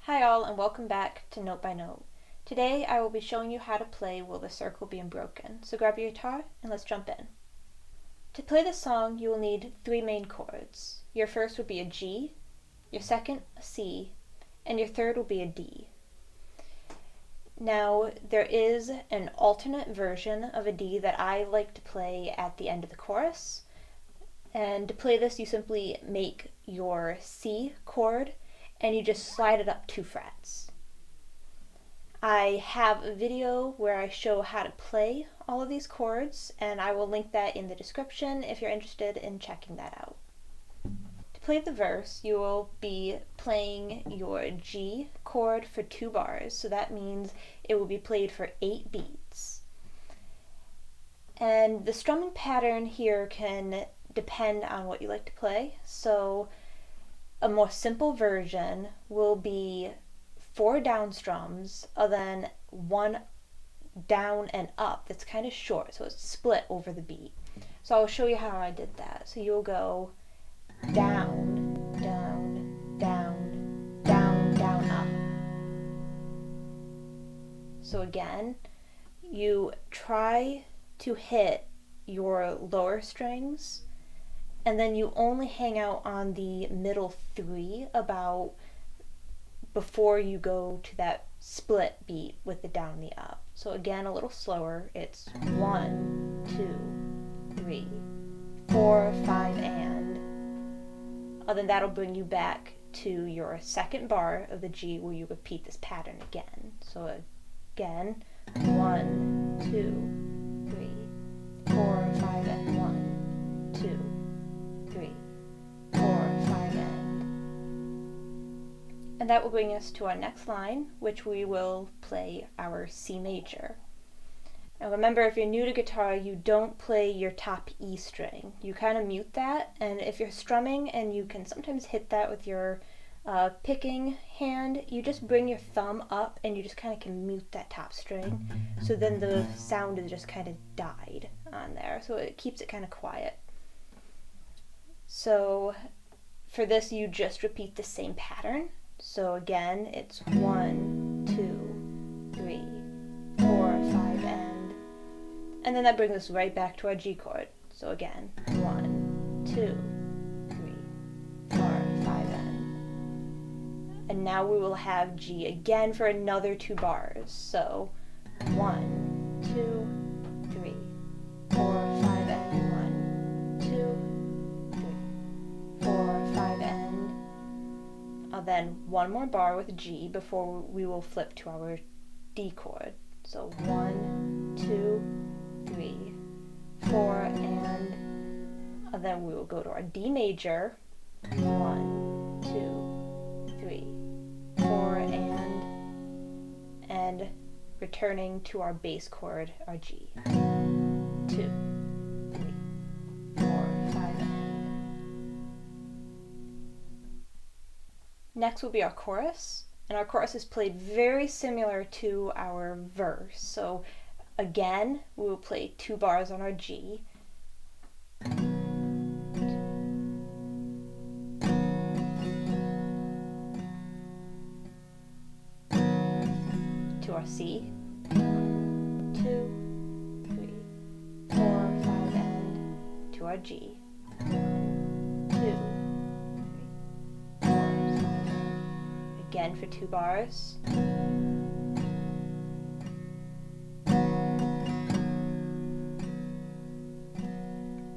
Hi all, and welcome back to Note by Note. Today I will be showing you how to play Will the Circle Be Unbroken, so grab your guitar and let's jump in. To play this song you will need three main chords. Your first would be a G, your second a C, and your third will be a D. Now there is an alternate version of a D that I like to play at the end of the chorus, and to play this you simply make your C chord and you just slide it up 2 frets. I have a video where I show how to play all of these chords, and I will link that in the description if you're interested in checking that out. To play the verse, you will be playing your G chord for 2 bars, so that means it will be played for 8 beats. And the strumming pattern here can depend on what you like to play, so a more simple version will be 4 down strums, and then 1 down and up that's kind of short, so it's split over the beat. So I'll show you how I did that. So you'll go down, down, down, down, down, up. So again, you try to hit your lower strings, and then you only hang out on the middle 3 about before you go to that split beat with the down and the up. So again, a little slower. It's 1, 2, 3, 4, 5, and then that'll bring you back to your second bar of the G where you repeat this pattern again. So again, 1, 2, 3, 4, 5, and 1, 2, 3, 4, 5, and that will bring us to our next line, which we will play our C major. Now remember, if you're new to guitar, you don't play your top E string. You kind of mute that, and if you're strumming and you can sometimes hit that with your picking hand, you just bring your thumb up and you just kind of can mute that top string, so then the sound is just kind of died on there, so it keeps it kind of quiet. So for this you just repeat the same pattern. So again, it's 1, 2, 3, 4, 5, and then that brings us right back to our G chord. So again, 1, 2, 3, 4, 5, and now we will have G again for another 2 bars. So 1, 2, 3, 4, 5, and 1, 2, 3, 4, 5, and then 1 more bar with G before we will flip to our D chord. So 1, 2, 3, 4, and then we will go to our D major. 1, 2, 3, 4, and returning to our bass chord, our G. 2, 3, 4, 5, and next will be our chorus, and our chorus is played very similar to our verse. So again, we will play 2 bars on our G, to our C, 1, 2, 3, 4, 5, and to our G, 1, 2, again for 2 bars,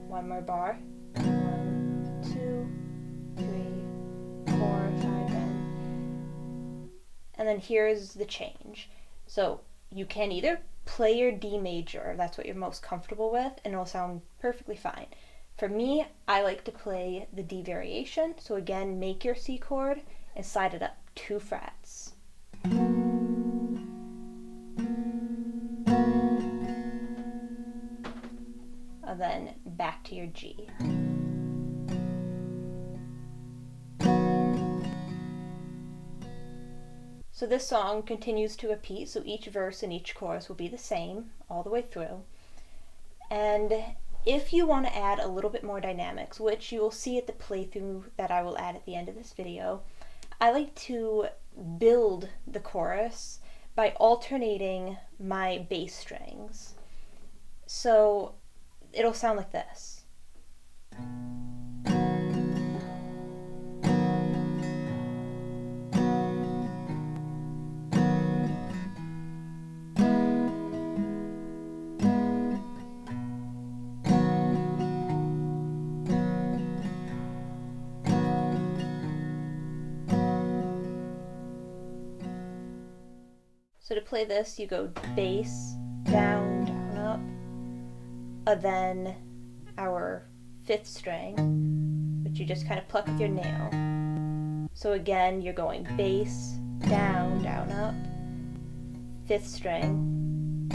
one more bar, 1, 2, 3, 4, 5, and then here's the change. So you can either play your D major, that's what you're most comfortable with, and it'll sound perfectly fine. For me, I like to play the D variation, so again, make your C chord and slide it up 2 frets. And then back to your G. So this song continues to repeat, so each verse and each chorus will be the same all the way through. And if you want to add a little bit more dynamics, which you will see at the playthrough that I will add at the end of this video, I like to build the chorus by alternating my bass strings. So it'll sound like this. So to play this, you go bass, down, down, up, then our 5th string, which you just kind of pluck with your nail. So again, you're going bass, down, down, up, 5th string,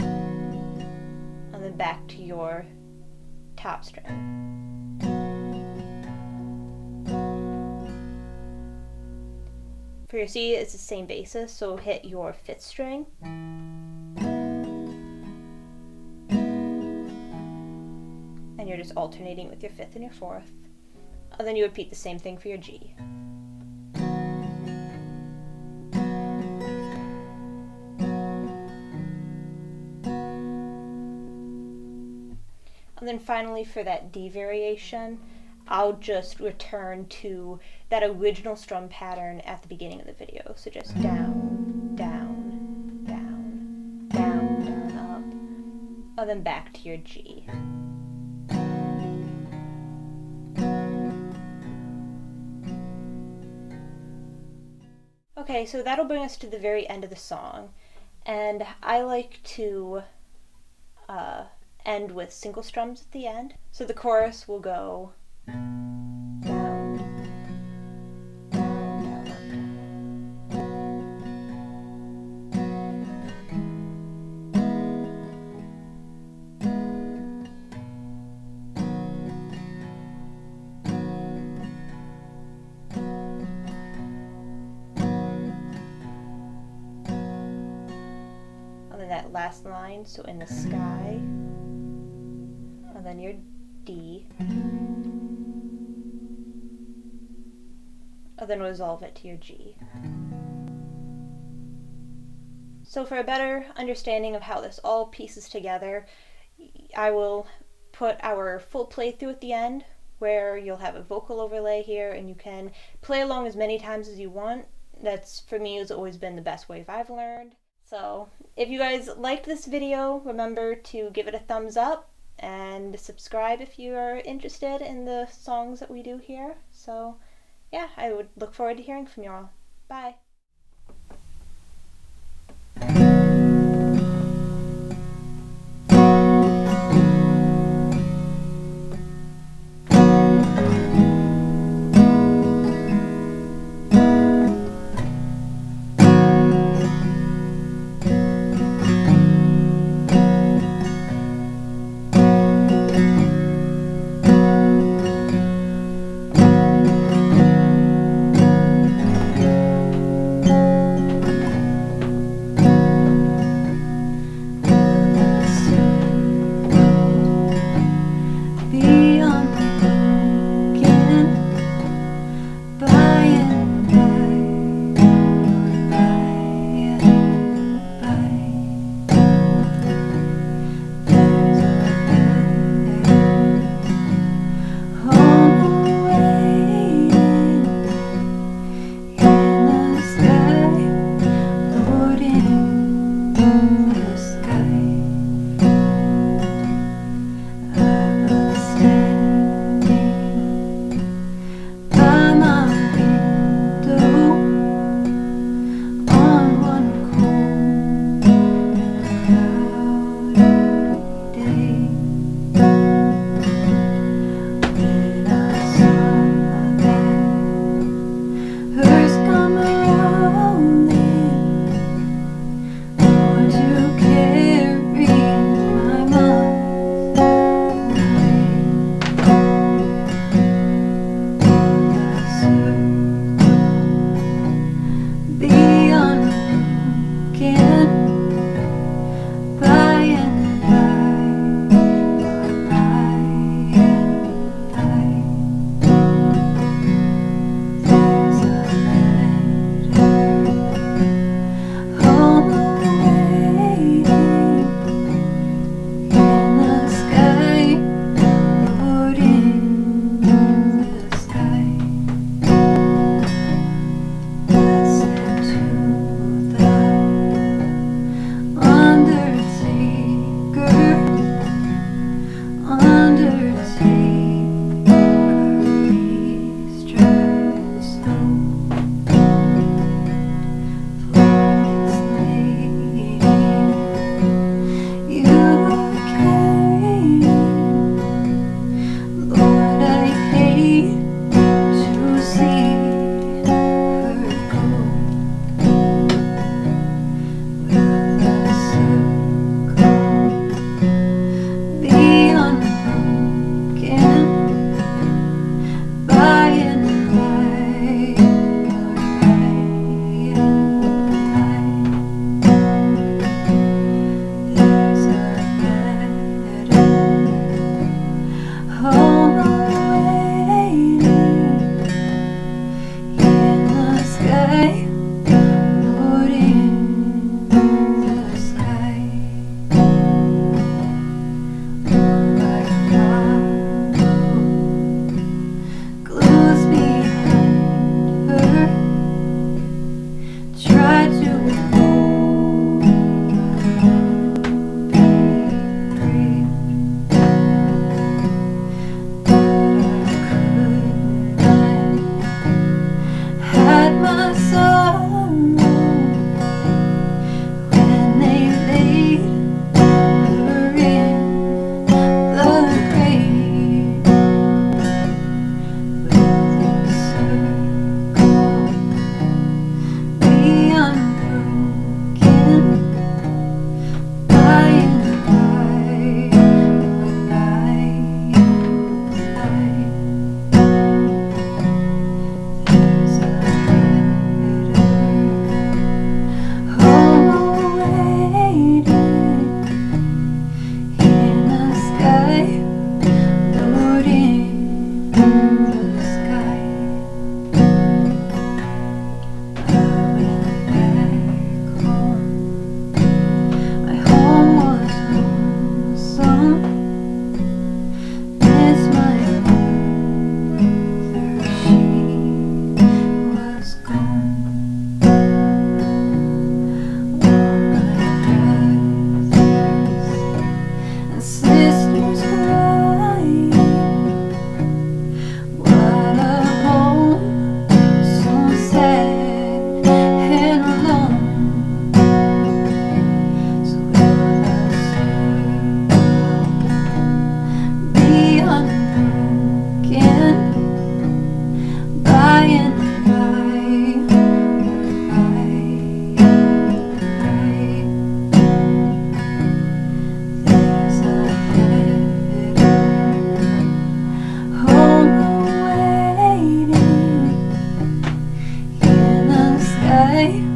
and then back to your top string. For your C, it's the same basis, so hit your 5th string. And you're just alternating with your 5th and your 4th. And then you repeat the same thing for your G. And then finally for that D variation, I'll just return to that original strum pattern at the beginning of the video. So just down, down, down, down, down, up, and then back to your G. Okay, so that'll bring us to the very end of the song, and I like to end with single strums at the end. So the chorus will go down, down, down, up, and then that last line, so in the sky, and then your D, and then resolve it to your G. So for a better understanding of how this all pieces together, I will put our full playthrough at the end, where you'll have a vocal overlay here and you can play along as many times as you want. That's, for me, has always been the best way I've learned. So if you guys liked this video, remember to give it a thumbs up and subscribe if you are interested in the songs that we do here. So yeah, I would look forward to hearing from you all. Bye. Bye.